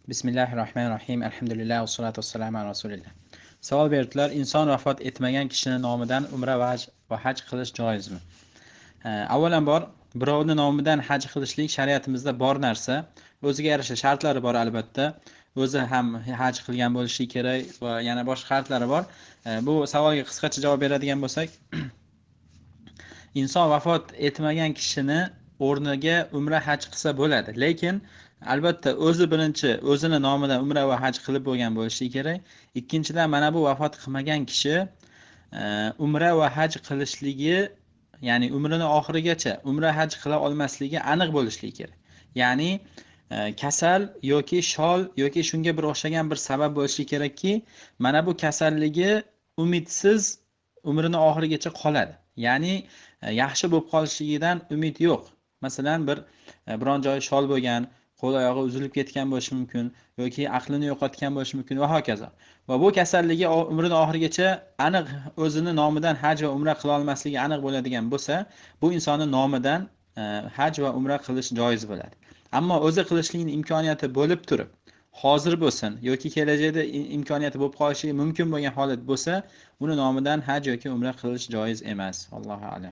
Bismillahirrohmanirrohim. Alhamdulillah va salatu vassalamu ala rasulillah. Savol berdilar: inson vafot etmagan kishining nomidan umra va haj qilish joizmi? Avvalambor, birovning nomidan haj qilishlik shariatimizda bor narsa. O'ziga yarasha shartlari bor albatta. O'zi ham haj qilgan bo'lishi kerak va yana boshqa shartlari bor. Bu savolga qisqacha javob beradigan bo'lsak, inson vafot etmagan kishini o'rniga umra haj qilsa bo'ladi, lekin albatta o'zi birinchi o'zini nomidan umra va haj qilib bo'lgan bo'lishi kerak. Ikkinchidan, mana bu vafot qilmagan kishi umra va haj qilishligi, ya'ni umrini oxirigacha umra haj qila olmasligi aniq bo'lishligi kerak. Ya'ni kasal yoki shol yoki shunga bir o'xshagan bir sabab bo'lishi kerakki, mana bu kasalligi umidsiz umrini oxirigacha qoladi. Ya'ni yaxshi bo'lib qolishligidan umid yo'q. Masalan, biron joyi shol bo'lgan, qo'l oyog'i uzilib ketgan bo'lishi mumkin yoki aqlini yo'qotgan bo'lishi mumkin va hokazo. Va bu kasalligi umrini oxirigacha aniq o'zini nomidan haj va umra qila olmasligi aniq bo'ladigan bo'lsa, bu insonning nomidan haj va umra qilish joiz bo'ladi. Ammo o'zi qilishlikning imkoniyati bo'lib turib, hozir bo'lsin yoki kelajakda imkoniyati bo'lib qolishi mumkin bo'lgan holat bo'lsa, uni nomidan haj yoki umra qilish joiz emas. Allohu a'lam.